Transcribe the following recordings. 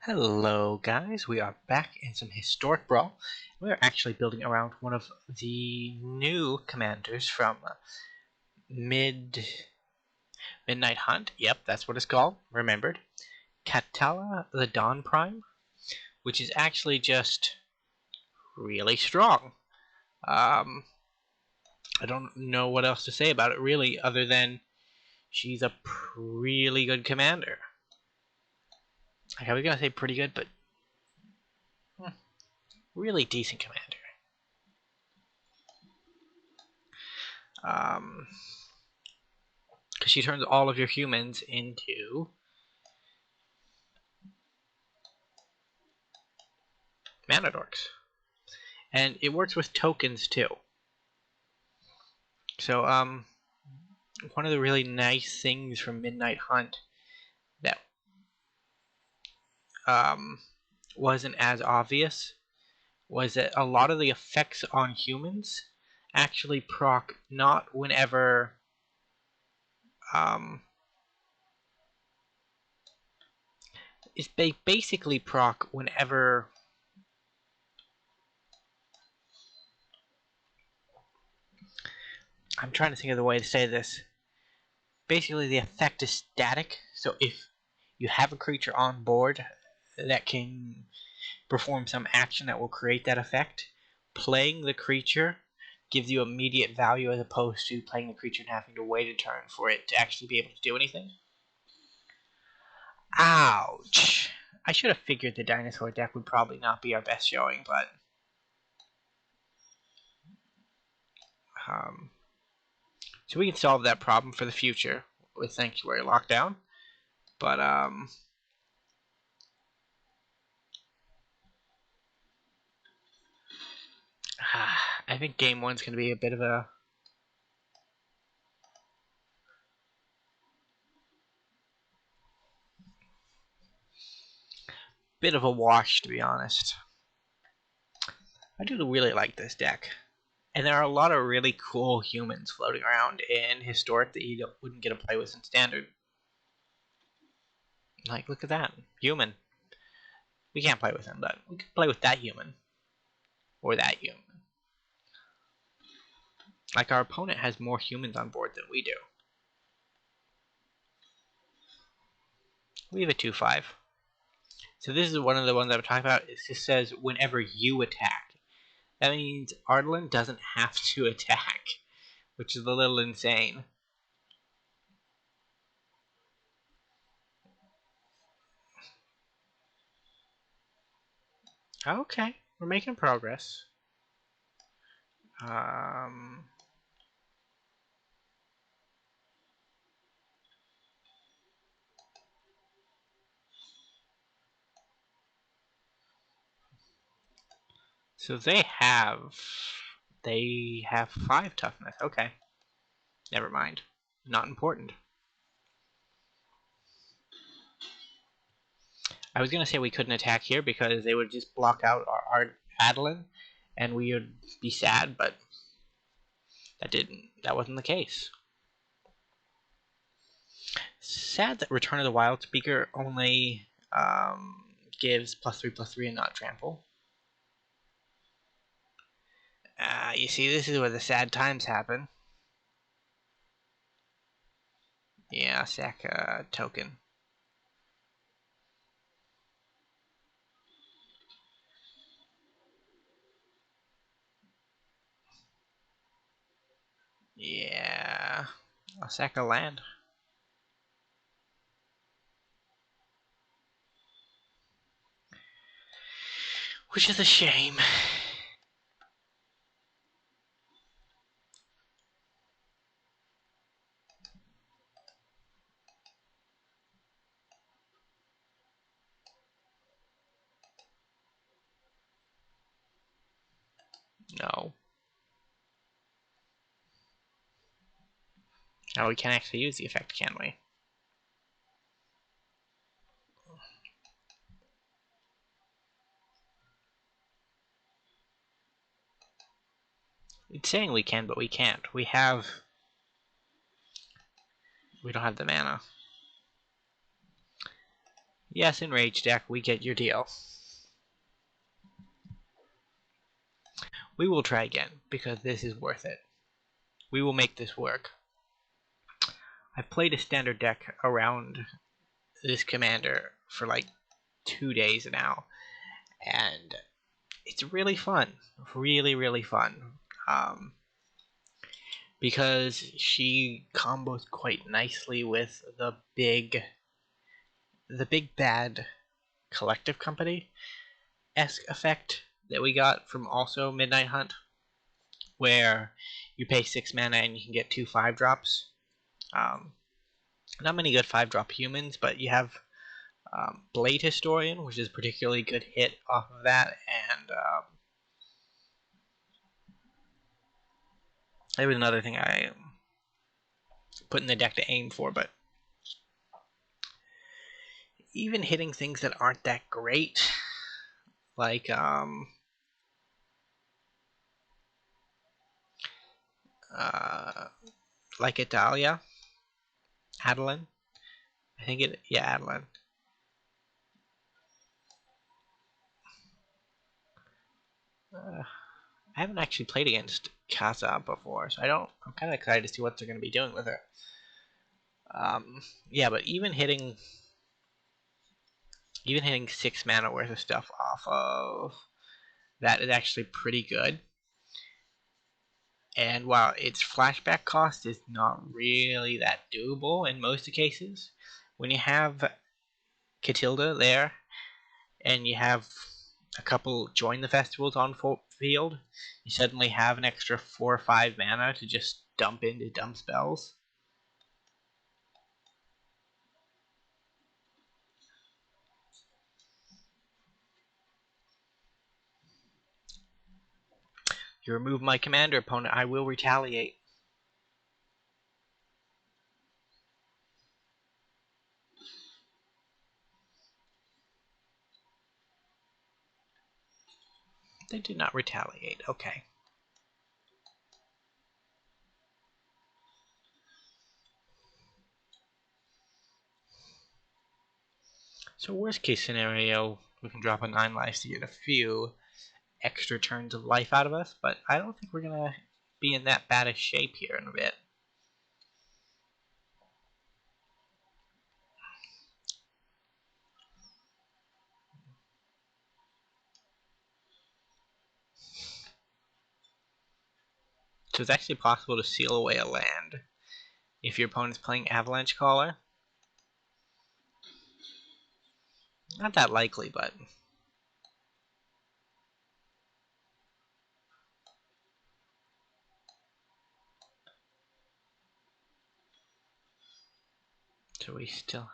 Hello guys, we are back in some Historic Brawl. We're actually building around one of the new commanders from Midnight Hunt. Yep, that's what it's called, remembered. Katilda the Dawn Prime, which is actually just really strong. I don't know what else to say about it really, other than she's a really good commander. Like, I was gonna say pretty good, but really decent commander. Because she turns all of your humans into mana dorks. And it works with tokens too. So, one of the really nice things from Midnight Hunt that wasn't as obvious was that a lot of the effects on humans actually proc not whenever they basically proc whenever I'm trying to think of the way to say this. Basically, the effect is static, so if you have a creature on board that can perform some action that will create that effect, playing the creature gives you immediate value as opposed to playing the creature and having to wait a turn for it to actually be able to do anything. Ouch! I should have figured the dinosaur deck would probably not be our best showing, but so we can solve that problem for the future with Sanctuary Lockdown. But I think game one's going to be a bit of a wash, to be honest. I do really like this deck. And there are a lot of really cool humans floating around in Historic that you wouldn't get to play with in Standard. Like, look at that. Human. We can't play with him, but we can play with that human. Or that human. Like, our opponent has more humans on board than we do. We have a 2-5. So this is one of the ones I'm talking about. It just says, whenever you attack. That means Ardlin doesn't have to attack. Which is a little insane. Okay, we're making progress. So they have 5 toughness. Okay. Never mind. Not important. I was gonna say we couldn't attack here because they would just block out our Adeline and we would be sad, but that wasn't the case. Sad that Return of the Wild Speaker only gives +3/+3 and not trample. You see, this is where the sad times happen. Yeah, sack token. Yeah, I'll sack a land. Which is a shame. No. Oh, we can't actually use the effect, can we? It's saying we can, but we can't. We don't have the mana. Yes, Enrage deck, we get your deal. We will try again, because this is worth it. We will make this work. I've played a standard deck around this commander for like 2 days now, and it's really fun. Really fun. Because she combos quite nicely with the big bad collective company-esque effect that we got from also Midnight Hunt, where you pay 6 mana and you can get 2 5-drops. Not many good 5-drop humans, but you have Blade Historian, which is a particularly good hit off of that, and there was another thing I put in the deck to aim for, but even hitting things that aren't that great, like Italia, Adeline. I think it, yeah, Adeline. I haven't actually played against Casa before, so I'm kind of excited to see what they're going to be doing with her. Yeah, but even hitting 6 mana worth of stuff off of that is actually pretty good. And while its flashback cost is not really that doable in most cases, when you have Katilda there and you have a couple join the festivals on field, you suddenly have an extra 4 or 5 mana to just dump into dumb spells. You remove my commander, opponent, I will retaliate. They did not retaliate. Okay. So worst case scenario, we can drop a 9 lives to get a few extra turns of life out of us, but I don't think we're going to be in that bad a shape here in a bit. So it's actually possible to seal away a land if your opponent's playing Avalanche Caller. Not that likely, but so we still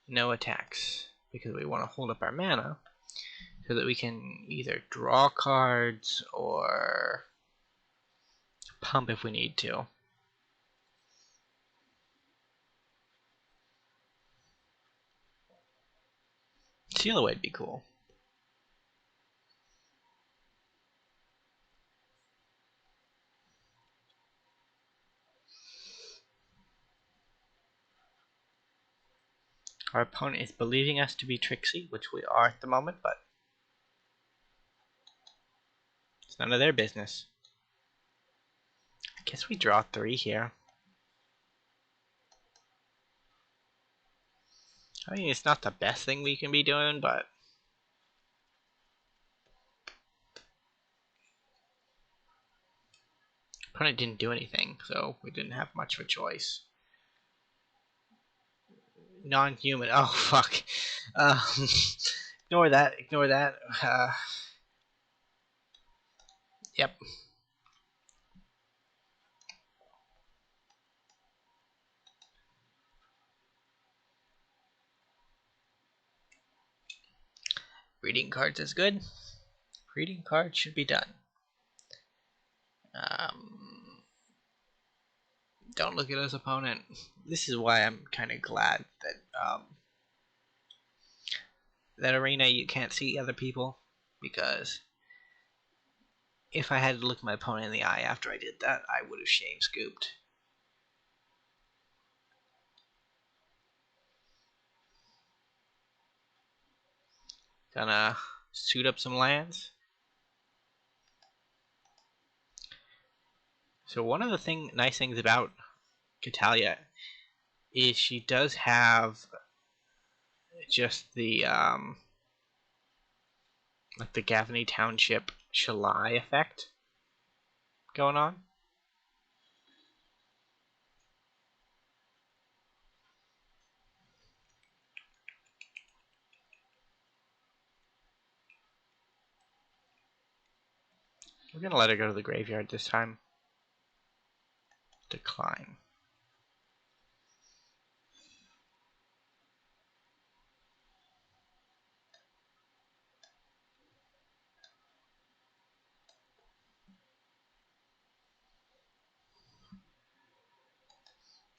no attacks because we want to hold up our mana so that we can either draw cards or pump if we need to. Seal away would be cool. Our opponent is believing us to be tricksy, which we are at the moment, but it's none of their business. I guess we draw 3 here. I mean, it's not the best thing we can be doing, but opponent didn't do anything, so we didn't have much of a choice. Non-human. Oh, fuck. Ignore that. Ignore that. Yep. Reading cards is good. Reading cards should be done. Don't look at his opponent. This is why I'm kind of glad that that arena you can't see other people, because if I had to look my opponent in the eye after I did that, I would have shame scooped. Gonna suit up some lands. So one of the nice things about Katilda is she does have just the like the Gaffney Township Shalai effect going on. We're gonna let her go to the graveyard this time. Decline.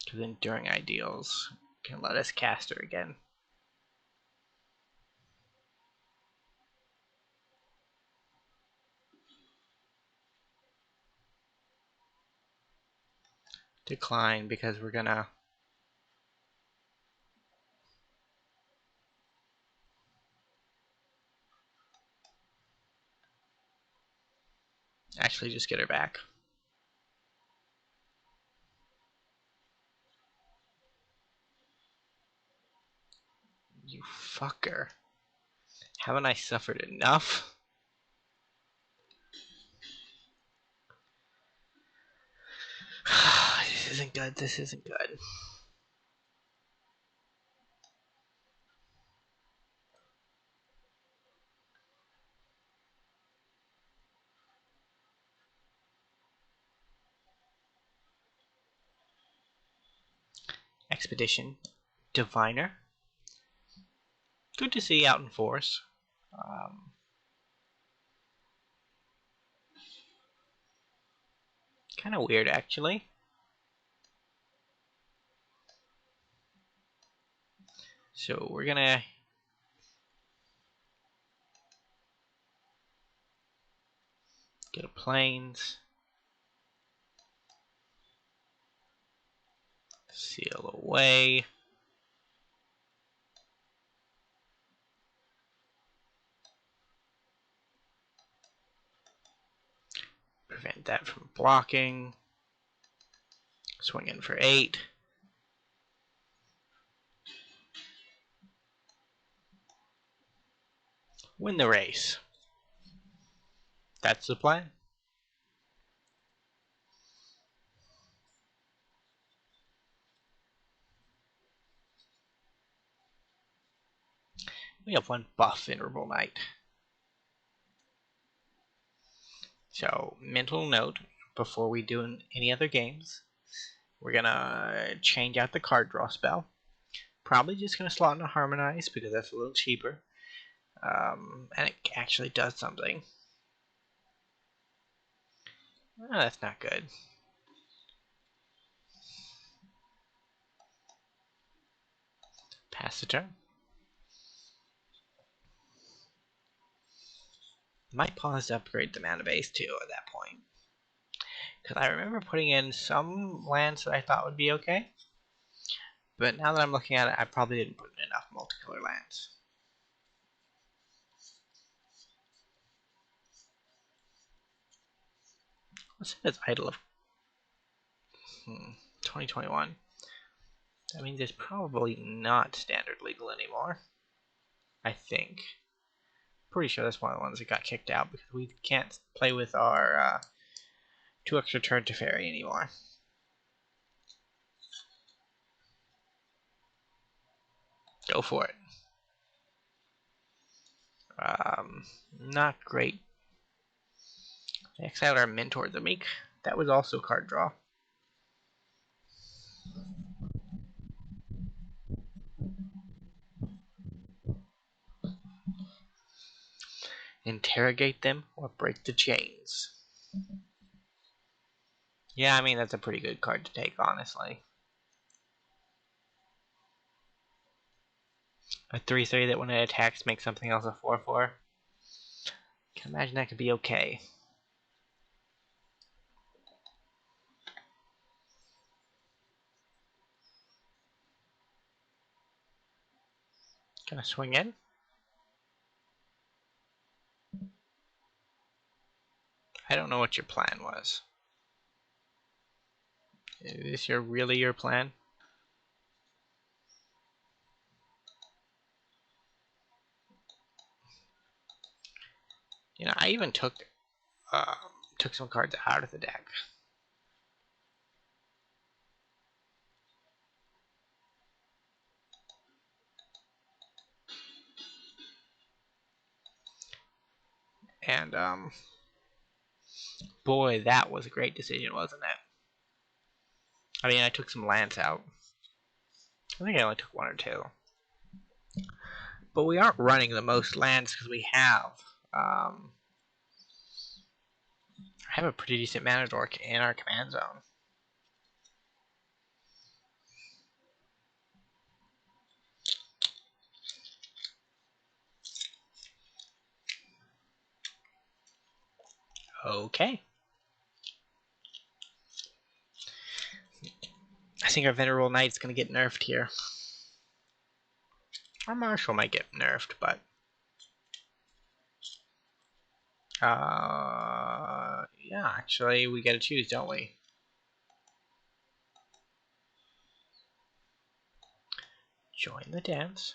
Because Enduring Ideals can let us cast her again. Decline because we're gonna actually just get her back. You fucker. Haven't I suffered enough? This isn't good. This isn't good. Expedition. Diviner. Good to see out in force. Kind of weird, actually. So we're gonna get a plains. Seal away. Prevent that from blocking. Swing in for 8. Win the race. That's the plan. We have 1 buff Interval Knight. So, mental note, before we do any other games, we're gonna change out the card draw spell. Probably just gonna slot in a Harmonize because that's a little cheaper. And it actually does something. Oh, that's not good. Pass the turn. Might pause to upgrade the mana base too at that point. Because I remember putting in some lands that I thought would be okay. But now that I'm looking at it, I probably didn't put in enough multicolor lands. What's its idle of 2021? That means it's probably not standard legal anymore. I think. Pretty sure that's one of the ones that got kicked out because we can't play with our 2 extra turn to fairy anymore. Go for it. Not great. They exiled our Mentor the Meek. That was also card draw. Interrogate them or break the chains. Yeah, I mean, that's a pretty good card to take, honestly. A 3/3 that when it attacks makes something else a 4/4. Can imagine that could be okay. Gonna swing in. know what your plan was. Is this really your plan? You know, I even took some cards out of the deck. And boy, that was a great decision, wasn't it? I mean, I took some lands out. I think I only took one or two. But we aren't running the most lands because we have a pretty decent mana dork in our command zone. Okay. I think our Venerable Knight's gonna get nerfed here. Our Marshal might get nerfed, but yeah, actually we gotta choose, don't we? Join the dance.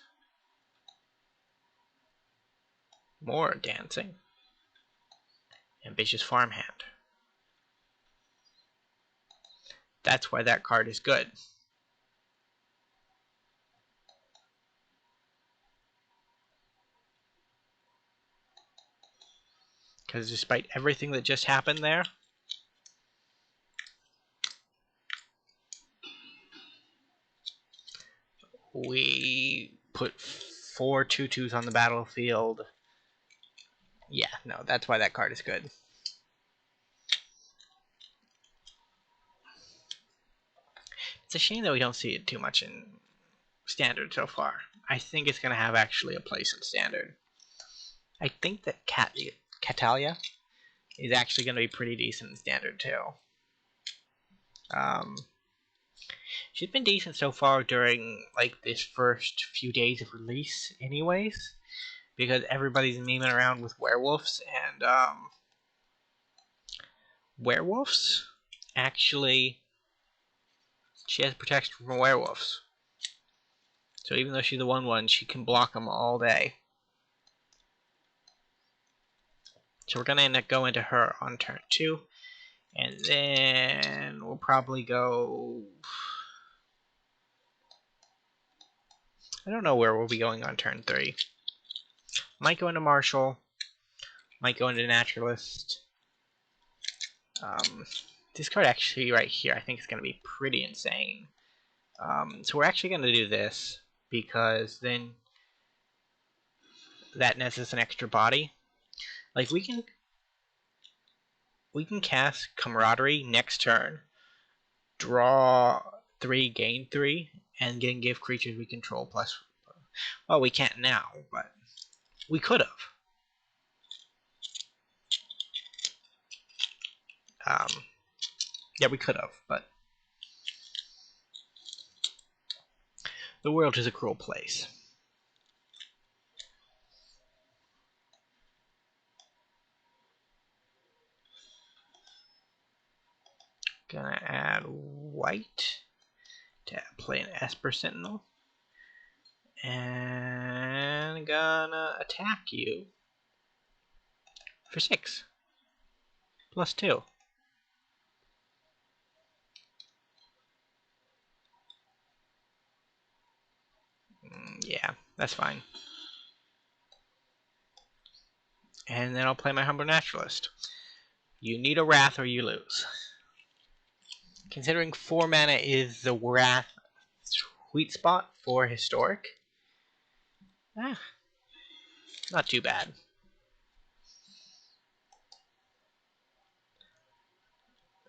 More dancing. Ambitious Farmhand. That's why that card is good. Because despite everything that just happened there, we put 4 2/2s on the battlefield. Yeah, no, that's why that card is good. It's a shame that we don't see it too much in Standard so far. I think it's going to have actually a place in Standard. I think that Katilda is actually going to be pretty decent in Standard too. She's been decent so far during like this first few days of release anyways, because everybody's memeing around with werewolves, and werewolves actually, she has protection from werewolves. So even though she's the 1/1, she can block them all day. So we're going to end up going into her on turn 2. And then we'll probably go... I don't know where we'll be going on turn 3. Might go into Marshall. Might go into Naturalist. This card actually right here I think is going to be pretty insane. So we're actually going to do this, because then that nets us an extra body. Like we can cast Camaraderie next turn, draw 3, gain 3, and then give creatures we control plus. Well, we can't now, but we could have. Yeah, we could have, but the world is a cruel place. Gonna add white to play an Esper Sentinel. And gonna attack you for 6. Plus 2. Yeah, that's fine. And then I'll play my Humble Naturalist. You need a Wrath or you lose. Considering 4 mana is the Wrath sweet spot for Historic, not too bad.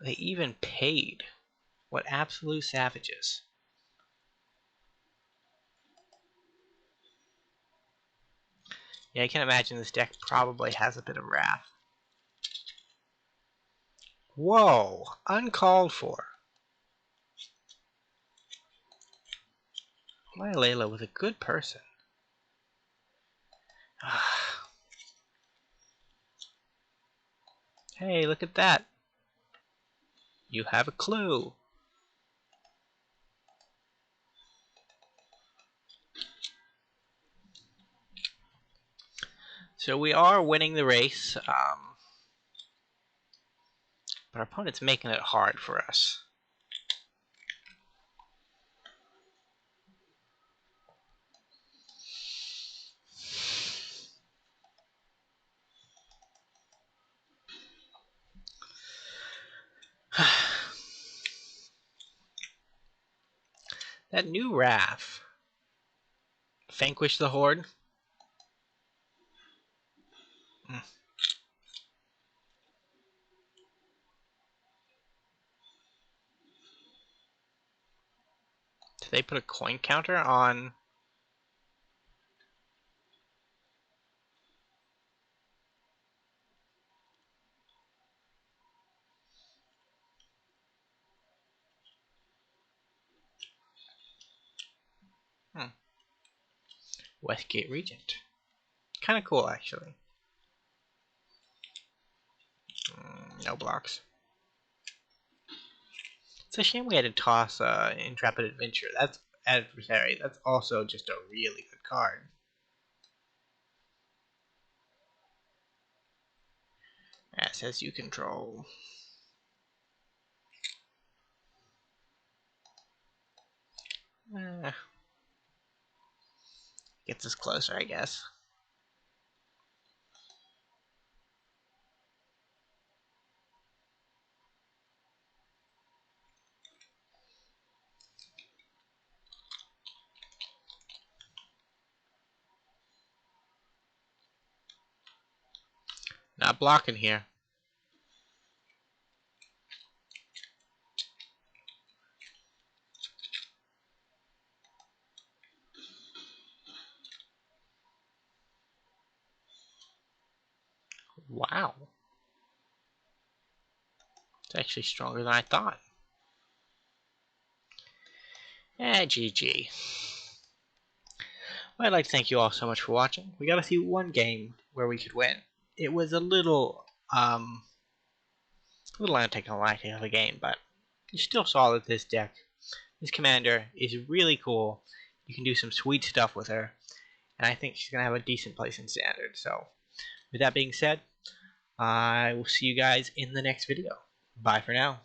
They even paid. What absolute savages. Yeah, I can imagine this deck probably has a bit of Wrath. Whoa! Uncalled for. My Layla was a good person. Hey, look at that. You have a clue. So we are winning the race, but our opponent's making it hard for us. That new RAF. Vanquish the Horde. Mm. Did they put a coin counter on? Westgate Regent. Kind of cool, actually. No blocks. It's a shame we had to toss Intrepid Adventure. That's adversary. That's also just a really good card. Assets you control. Gets us closer, I guess. Not blocking here. Wow. It's actually stronger than I thought. GG. Well, I'd like to thank you all so much for watching. We got to see one game where we could win. It was a little anticlimactic of a game, but you still saw that this deck, this commander, is really cool. You can do some sweet stuff with her, and I think she's going to have a decent place in Standard. So, with that being said, I will see you guys in the next video. Bye for now.